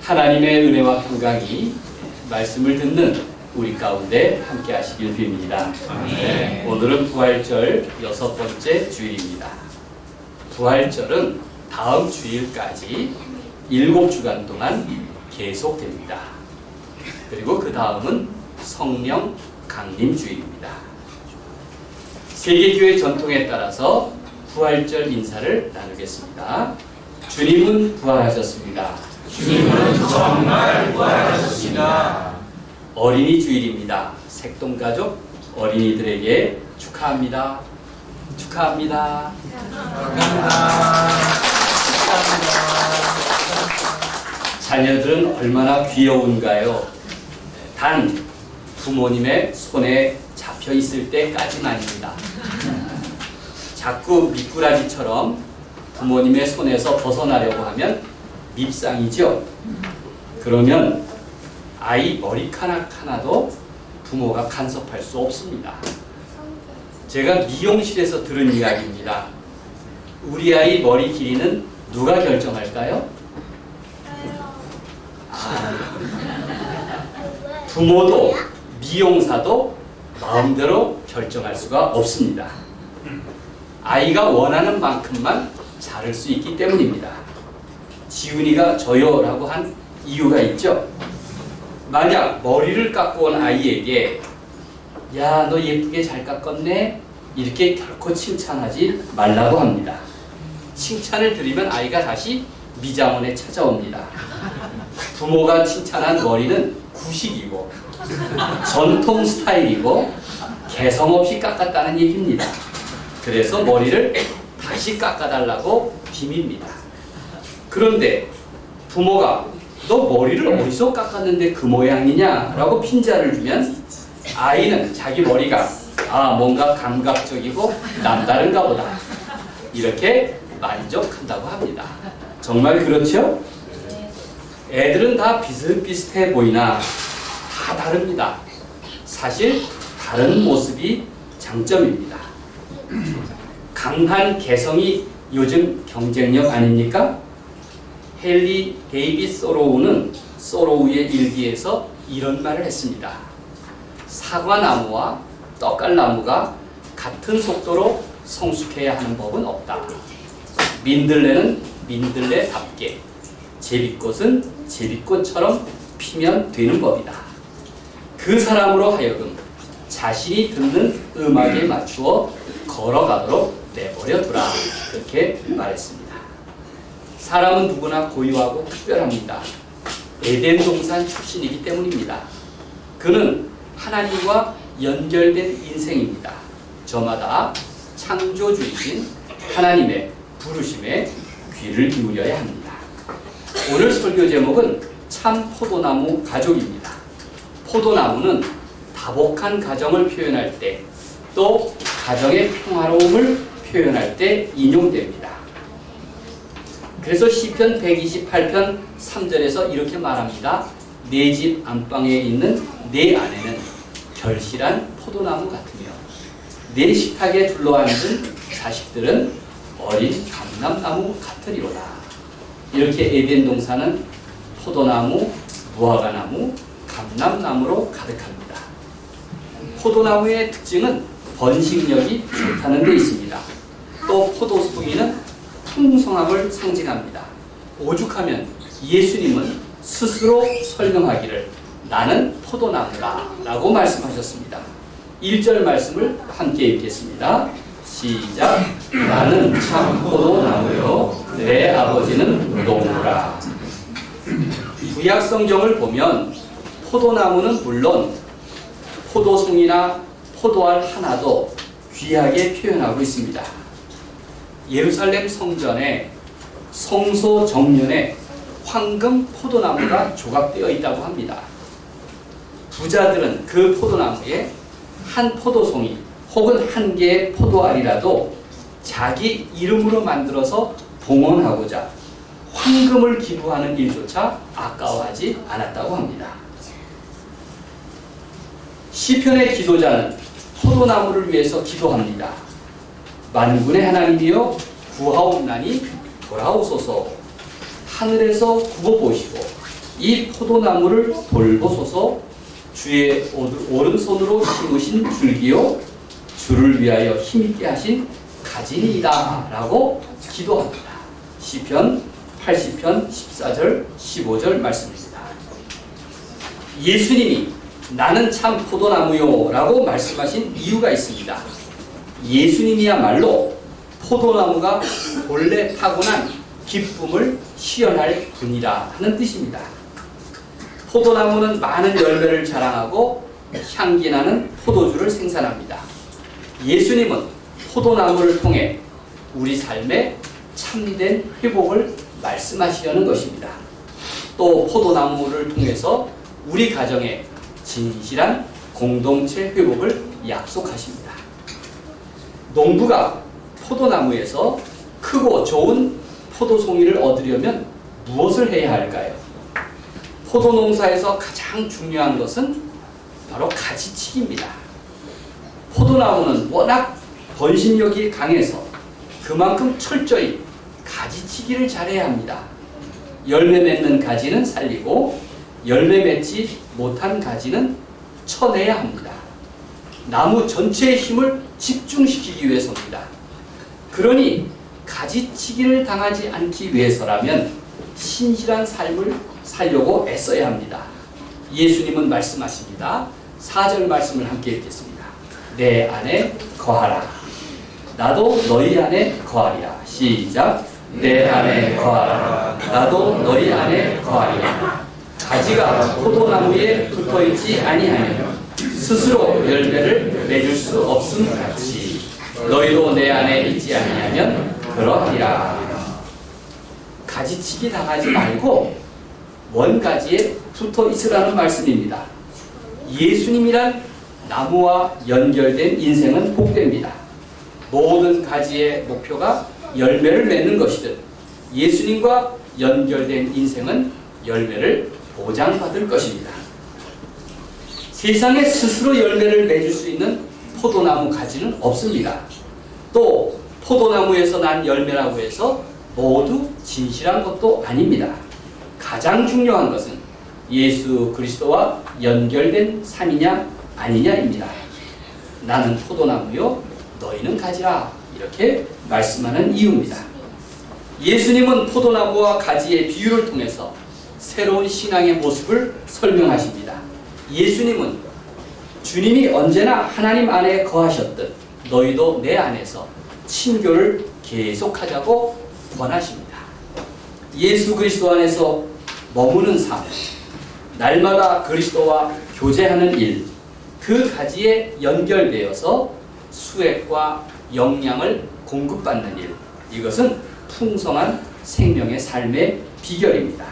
하나님의 은혜와 평강이 말씀을 듣는 우리 가운데 함께 하시길 빕니다. 아멘. 오늘은 부활절 6번째 주일입니다. 부활절은 다음 주일까지 7주간 동안 계속됩니다. 그리고 그 다음은 성령 강림주일입니다. 세계교회 전통에 따라서 부활절 인사를 나누겠습니다. 주님은 부활하셨습니다. 주님은 정말 부활하셨습니다. 어린이 주일입니다. 색동가족 어린이들에게 축하합니다. 축하합니다. 자녀들은 얼마나 귀여운가요? 단 부모님의 손에 잡혀 있을 때까지만입니다. 자꾸 미꾸라지처럼 부모님의 손에서 벗어나려고 하면 밉상이죠. 그러면 아이 머리카락 하나도 부모가 간섭할 수 없습니다. 제가 미용실에서 들은 이야기입니다. 우리 아이 머리 길이는 누가 결정할까요? 부모도 미용사도 마음대로 결정할 수가 없습니다. 아이가 원하는 만큼만 자를 수 있기 때문입니다. 지훈이가 저요라고 한 이유가 있죠. 만약 머리를 깎고 온 아이에게 야, 너 예쁘게 잘 깎았네? 이렇게 결코 칭찬하지 말라고 합니다. 칭찬을 드리면 아이가 다시 미장원에 찾아옵니다. 부모가 칭찬한 머리는 구식이고 전통 스타일이고 개성 없이 깎았다는 얘기입니다. 그래서 머리를 다시 깎아달라고 빕니다. 그런데 부모가 너 머리를 어디서 깎았는데 그 모양이냐? 라고 핀자를 주면 아이는 자기 머리가 뭔가 감각적이고 남다른가 보다 이렇게 만족한다고 합니다. 정말 그렇죠? 애들은 다 비슷비슷해 보이나 다 다릅니다. 사실 다른 모습이 장점입니다. 강한 개성이 요즘 경쟁력 아닙니까? 헨리 데이빗 소로우의 일기에서 이런 말을 했습니다. 사과나무와 떡갈나무가 같은 속도로 성숙해야 하는 법은 없다. 민들레는 민들레답게, 제비꽃은 제비꽃처럼 피면 되는 법이다. 그 사람으로 하여금 자신이 듣는 음악에 맞추어 걸어가도록 내버려 두라. 그렇게 말했습니다. 사람은 누구나 고유하고 특별합니다. 에덴 동산 출신이기 때문입니다. 그는 하나님과 연결된 인생입니다. 저마다 창조주이신 하나님의 부르심에 귀를 기울여야 합니다. 오늘 설교 제목은 참 포도나무 가족입니다. 포도나무는 다복한 가정을 표현할 때, 또 가정의 평화로움을 표현할 때 인용됩니다. 그래서 시편 128편 3절에서 이렇게 말합니다. 내 집 안방에 있는 내 아내는 결실한 포도나무 같으며 내 식탁에 둘러앉은 자식들은 어린 감람나무 같으리로다. 이렇게 에덴 동산은 포도나무, 무화과나무, 감람나무로 가득합니다. 포도나무의 특징은 번식력이 좋다는 데 있습니다. 또 포도송이는 풍성함을 상징합니다. 오죽하면 예수님은 스스로 설명하기를 나는 포도나무다 라고 말씀하셨습니다. 1절 말씀을 함께 읽겠습니다. 시작. 나는 참 포도나무요 내 아버지는 농부라. 구약 성경을 보면 포도나무는 물론 포도송이나 포도알 하나도 귀하게 표현하고 있습니다. 예루살렘 성전에 성소 정면에 황금 포도나무가 조각되어 있다고 합니다. 부자들은 그 포도나무에 한 포도송이 혹은 한 개의 포도알이라도 자기 이름으로 만들어서 봉헌하고자 황금을 기부하는 일조차 아까워하지 않았다고 합니다. 시편의 기도자는 포도나무를 위해서 기도합니다. 만군의 하나님이여 구하옵나니 돌아오소서. 하늘에서 굽어보시고 이 포도나무를 돌보소서. 주의 오른손으로 심으신 줄기요 주를 위하여 힘있게 하신 가지니이다 라고 기도합니다. 시편 80편 14절 15절 말씀입니다. 예수님이 나는 참 포도나무요 라고 말씀하신 이유가 있습니다. 예수님이야말로 포도나무가 본래 타고난 기쁨을 시연할 분이라 하는 뜻입니다. 포도나무는 많은 열매를 자랑하고 향기 나는 포도주를 생산합니다. 예수님은 포도나무를 통해 우리 삶에 참된 회복을 말씀하시려는 것입니다. 또 포도나무를 통해서 우리 가정에 진실한 공동체 회복을 약속하십니다. 농부가 포도나무에서 크고 좋은 포도송이를 얻으려면 무엇을 해야 할까요? 포도농사에서 가장 중요한 것은 바로 가지치기입니다. 포도나무는 워낙 번식력이 강해서 그만큼 철저히 가지치기를 잘해야 합니다. 열매 맺는 가지는 살리고 열매 맺지 못한 가지는 쳐내야 합니다. 나무 전체의 힘을 집중시키기 위해서입니다. 그러니 가지치기를 당하지 않기 위해서라면 신실한 삶을 살려고 애써야 합니다. 예수님은 말씀하십니다. 4절 말씀을 함께 읽겠습니다. 내 안에 거하라. 나도 너희 안에 거하리라. 시작. 내 안에 거하라. 나도 너희 안에 거하리라. 가지가 포도나무에 붙어있지 아니하면 스스로 열매를 맺을 수 없음 같이 너희도 내 안에 있지 아니하면 그러하리라. 가지치기 당하지 말고 원가지에 붙어 있으라는 말씀입니다. 예수님이란 나무와 연결된 인생은 복됩니다. 모든 가지의 목표가 열매를 맺는 것이듯 예수님과 연결된 인생은 열매를 보장받을 것입니다. 세상에 스스로 열매를 맺을 수 있는 포도나무 가지는 없습니다. 또 포도나무에서 난 열매라고 해서 모두 진실한 것도 아닙니다. 가장 중요한 것은 예수 그리스도와 연결된 삶이냐 아니냐입니다. 나는 포도나무요 너희는 가지라 이렇게 말씀하는 이유입니다. 예수님은 포도나무와 가지의 비유를 통해서 새로운 신앙의 모습을 설명하십니다. 예수님은 주님이 언제나 하나님 안에 거하셨듯 너희도 내 안에서 친교를 계속하자고 권하십니다. 예수 그리스도 안에서 머무는 삶, 날마다 그리스도와 교제하는 일, 그 가지에 연결되어서 수액과 영양을 공급받는 일, 이것은 풍성한 생명의 삶의 비결입니다.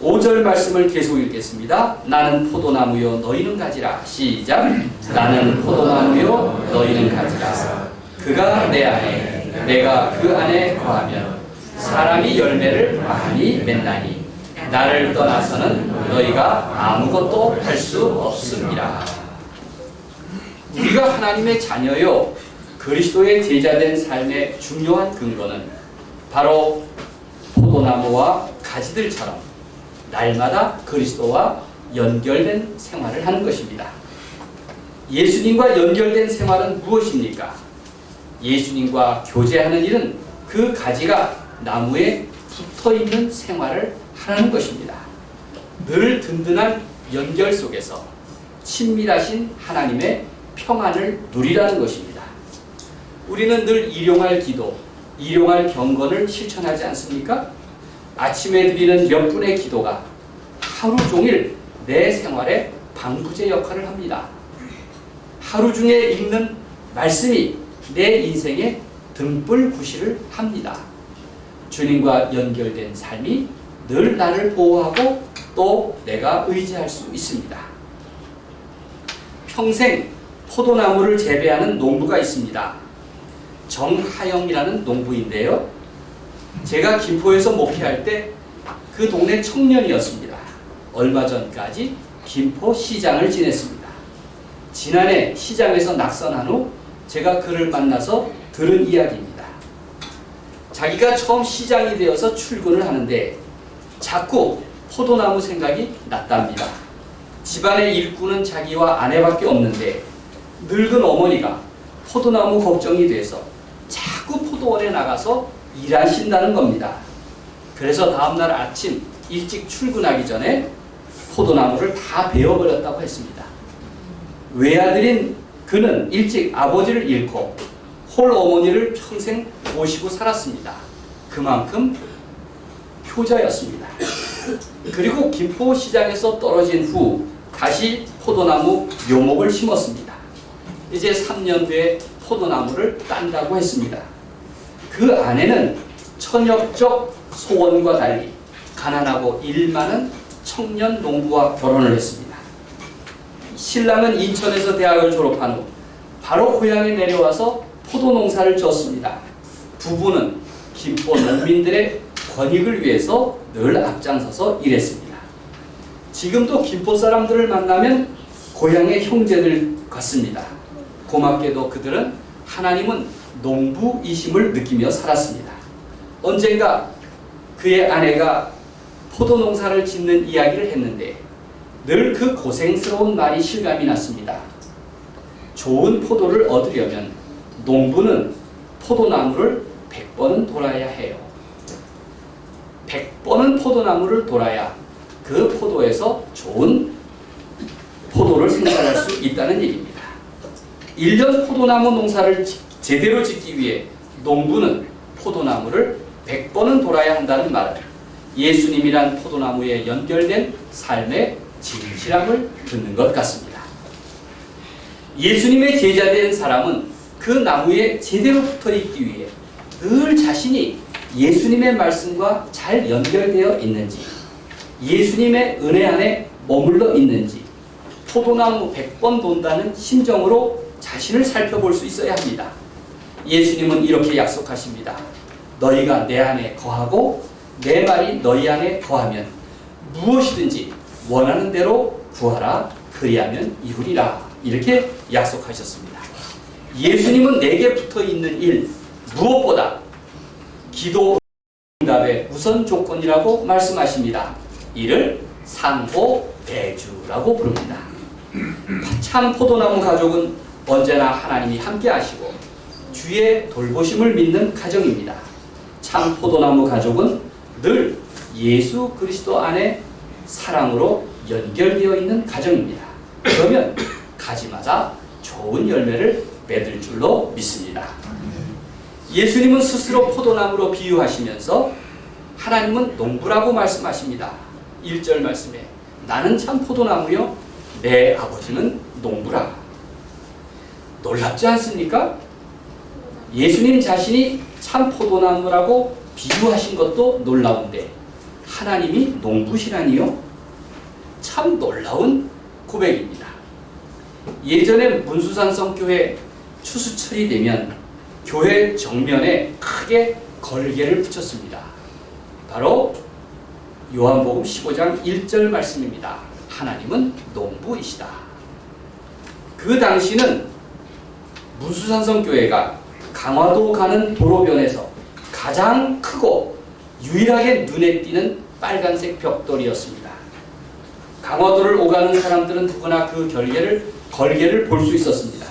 5절 말씀을 계속 읽겠습니다. 나는 포도나무요 너희는 가지라. 시작. 나는 포도나무요 너희는 가지라. 그가 내 안에 내가 그 안에 거하면 사람이 열매를 많이 맺나니 나를 떠나서는 너희가 아무것도 할 수 없습니다. 우리가 하나님의 자녀요 그리스도의 제자된 삶의 중요한 근거는 바로 포도나무와 가지들처럼 날마다 그리스도와 연결된 생활을 하는 것입니다. 예수님과 연결된 생활은 무엇입니까? 예수님과 교제하는 일은 그 가지가 나무에 붙어있는 생활을 하는 것입니다. 늘 든든한 연결 속에서 친밀하신 하나님의 평안을 누리라는 것입니다. 우리는 늘 일용할 기도, 일용할 경건을 실천하지 않습니까? 아침에 드리는 몇 분의 기도가 하루 종일 내 생활의 방부제 역할을 합니다. 하루 중에 읽는 말씀이 내 인생의 등불구실을 합니다. 주님과 연결된 삶이 늘 나를 보호하고 또 내가 의지할 수 있습니다. 평생 포도나무를 재배하는 농부가 있습니다. 정하영이라는 농부인데요. 제가 김포에서 목회할 때 그 동네 청년이었습니다. 얼마 전까지 김포시장을 지냈습니다. 지난해 시장에서 낙선한 후 제가 그를 만나서 들은 이야기입니다. 자기가 처음 시장이 되어서 출근을 하는데 자꾸 포도나무 생각이 났답니다. 집안의 일꾼은 자기와 아내밖에 없는데 늙은 어머니가 포도나무 걱정이 돼서 자꾸 포도원에 나가서 일하신다는 겁니다. 그래서 다음날 아침 일찍 출근하기 전에 포도나무를 다 베어버렸다고 했습니다. 외아들인 그는 일찍 아버지를 잃고 홀 어머니를 평생 모시고 살았습니다. 그만큼 효자였습니다. 그리고 김포시장에서 떨어진 후 다시 포도나무 묘목을 심었습니다. 이제 3년 뒤에 포도나무를 딴다고 했습니다. 그 아내는 천역적 소원과 달리 가난하고 일 많은 청년 농부와 결혼을 했습니다. 신랑은 인천에서 대학을 졸업한 후 바로 고향에 내려와서 포도 농사를 졌습니다. 부부는 김포 농민들의 권익을 위해서 늘 앞장서서 일했습니다. 지금도 김포 사람들을 만나면 고향의 형제들 같습니다. 고맙게도 그들은 하나님은 농부이심을 느끼며 살았습니다. 언젠가 그의 아내가 포도 농사를 짓는 이야기를 했는데 늘 그 고생스러운 말이 실감이 났습니다. 좋은 포도를 얻으려면 농부는 포도나무를 100번은 돌아야 해요. 100번은 포도나무를 돌아야 그 포도에서 좋은 포도를 생산할 수 있다는 얘기입니다. 1년 포도나무 농사를 제대로 짓기 위해 농부는 포도나무를 100번은 돌아야 한다는 말은 예수님이란 포도나무에 연결된 삶의 진실함을 듣는 것 같습니다. 예수님의 제자된 사람은 그 나무에 제대로 붙어 있기 위해 늘 자신이 예수님의 말씀과 잘 연결되어 있는지, 예수님의 은혜 안에 머물러 있는지 포도나무 100번 돈다는 심정으로 자신을 살펴볼 수 있어야 합니다. 예수님은 이렇게 약속하십니다. 너희가 내 안에 거하고 내 말이 너희 안에 거하면 무엇이든지 원하는 대로 구하라. 그리하면 이루리라. 이렇게 약속하셨습니다. 예수님은 내게 붙어 있는 일 무엇보다 기도 응답의 우선 조건이라고 말씀하십니다. 이를 상호배주라고 부릅니다. 참 포도나무 가족은 언제나 하나님이 함께 하시고 주의 돌보심을 믿는 가정입니다. 참 포도나무 가족은 늘 예수 그리스도 안에 사랑으로 연결되어 있는 가정입니다. 그러면 가지마다 좋은 열매를 맺을 줄로 믿습니다. 예수님은 스스로 포도나무로 비유하시면서 하나님은 농부라고 말씀하십니다. 1절 말씀에 나는 참 포도나무요 내 아버지는 농부라. 놀랍지 않습니까? 예수님 자신이 참 포도나무라고 비유하신 것도 놀라운데 하나님이 농부시라니요? 참 놀라운 고백입니다. 예전에 문수산성교회 추수철이 되면 교회 정면에 크게 걸개를 붙였습니다. 바로 요한복음 15장 1절 말씀입니다. 하나님은 농부이시다. 그 당시는 문수산성교회가 강화도 가는 도로변에서 가장 크고 유일하게 눈에 띄는 빨간색 벽돌이었습니다. 강화도를 오가는 사람들은 누구나 그 걸개를 볼 수 있었습니다.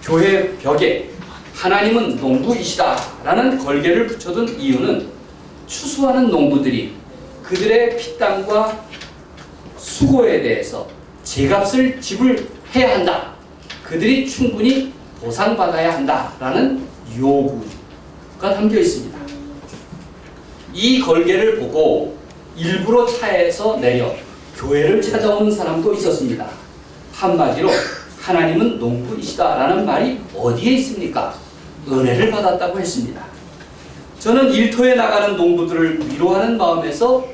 교회 벽에 하나님은 농부이시다 라는 걸개를 붙여둔 이유는 추수하는 농부들이 그들의 피땀과 수고에 대해서 제값을 지불해야 한다. 그들이 충분히 보상받아야 한다라는 요구가 담겨 있습니다. 이 걸개를 보고 일부러 차에서 내려 교회를 찾아오는 사람도 있었습니다. 한마디로 하나님은 농부이시다라는 말이 어디에 있습니까? 은혜를 받았다고 했습니다. 저는 일터에 나가는 농부들을 위로하는 마음에서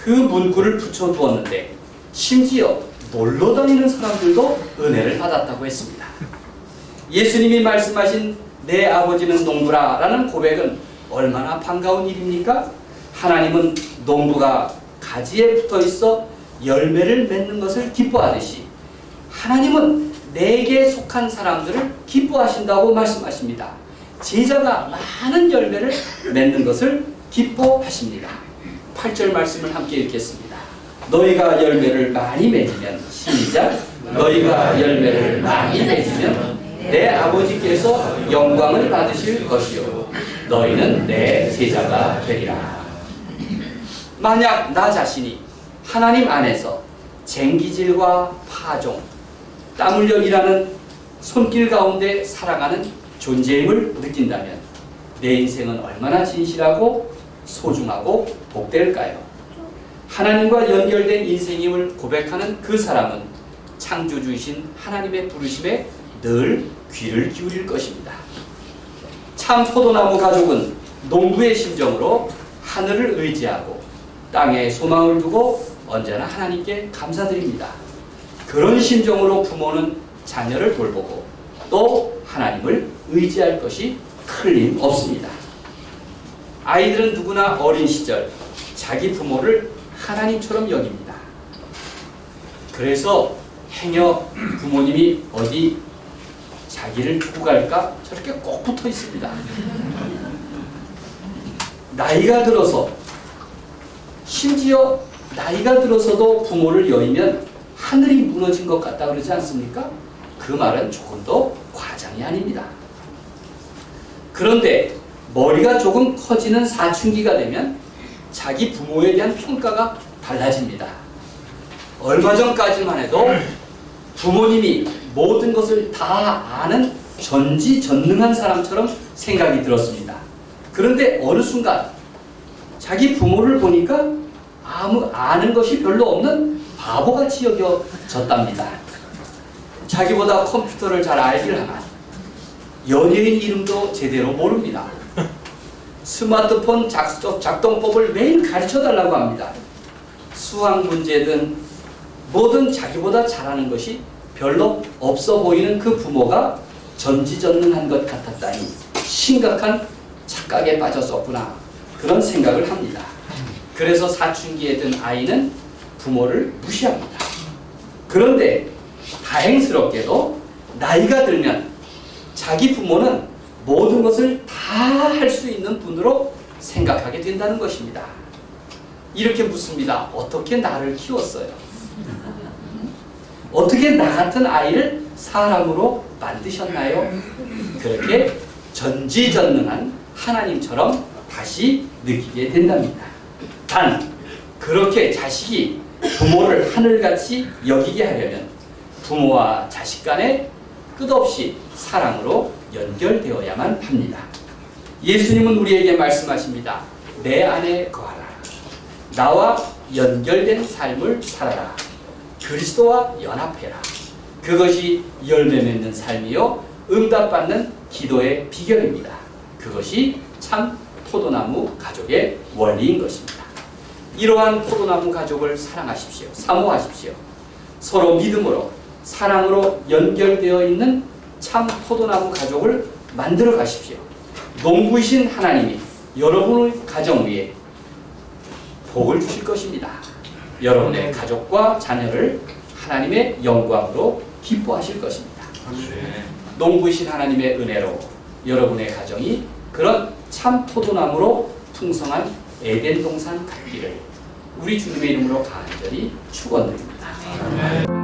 그 문구를 붙여두었는데 심지어 놀러 다니는 사람들도 은혜를 받았다고 했습니다. 예수님이 말씀하신 내 아버지는 농부라 라는 고백은 얼마나 반가운 일입니까? 하나님은 농부가 가지에 붙어 있어 열매를 맺는 것을 기뻐하듯이 하나님은 내게 속한 사람들을 기뻐하신다고 말씀하십니다. 제자가 많은 열매를 맺는 것을 기뻐하십니다. 8절 말씀을 함께 읽겠습니다. 너희가 열매를 많이 맺으면, 시작. 너희가 열매를 많이 맺으면 내 아버지께서 영광을 받으실 것이요 너희는 내 제자가 되리라. 만약 나 자신이 하나님 안에서 쟁기질과 파종, 땀 흘려 일하는 손길 가운데 살아가는 존재임을 느낀다면 내 인생은 얼마나 진실하고 소중하고 복될까요? 하나님과 연결된 인생임을 고백하는 그 사람은 창조주이신 하나님의 부르심에 늘 귀를 기울일 것입니다. 참 포도나무 가족은 농부의 심정으로 하늘을 의지하고 땅에 소망을 두고 언제나 하나님께 감사드립니다. 그런 심정으로 부모는 자녀를 돌보고 또 하나님을 의지할 것이 틀림없습니다. 아이들은 누구나 어린 시절 자기 부모를 하나님처럼 여깁니다. 그래서 행여 부모님이 어디 자기를 두고 갈까 저렇게 꼭 붙어 있습니다. 나이가 들어서, 심지어 나이가 들어서도 부모를 여의면 하늘이 무너진 것 같다 그러지 않습니까? 그 말은 조금 더 과장이 아닙니다. 그런데 머리가 조금 커지는 사춘기가 되면 자기 부모에 대한 평가가 달라집니다. 얼마 전까지만 해도 부모님이 모든 것을 다 아는 전지전능한 사람처럼 생각이 들었습니다. 그런데 어느 순간 자기 부모를 보니까 아는 것이 별로 없는 바보같이 여겨졌답니다. 자기보다 컴퓨터를 잘 알길 하나 연예인 이름도 제대로 모릅니다. 스마트폰 작동법을 매일 가르쳐달라고 합니다. 수학 문제든 뭐든 자기보다 잘하는 것이 별로 없어 보이는 그 부모가 전지전능한 것 같았다니 심각한 착각에 빠졌었구나, 그런 생각을 합니다. 그래서 사춘기에 든 아이는 부모를 무시합니다. 그런데 다행스럽게도 나이가 들면 자기 부모는 모든 것을 다 할 수 있는 분으로 생각하게 된다는 것입니다. 이렇게 묻습니다. 어떻게 나를 키웠어요? 어떻게 나 같은 아이를 사람으로 만드셨나요? 그렇게 전지전능한 하나님처럼 다시 느끼게 된답니다. 단 그렇게 자식이 부모를 하늘같이 여기게 하려면 부모와 자식 간에 끝없이 사랑으로 연결되어야만 합니다. 예수님은 우리에게 말씀하십니다. 내 안에 거하라. 나와 연결된 삶을 살아라. 그리스도와 연합해라. 그것이 열매 맺는 삶이요 응답받는 기도의 비결입니다. 그것이 참 포도나무 가족의 원리인 것입니다. 이러한 포도나무 가족을 사랑하십시오. 사모하십시오. 서로 믿음으로 사랑으로 연결되어 있는 참 포도나무 가족을 만들어 가십시오. 농부이신 하나님이 여러분의 가정 위에 복을 주실 것입니다. 여러분의 가족과 자녀를 하나님의 영광으로 기뻐하실 것입니다. 농부이신 하나님의 은혜로 여러분의 가정이 그런 참 포도나무로 풍성한 에덴 동산 갖기를 우리 주님의 이름으로 간절히 축원드립니다.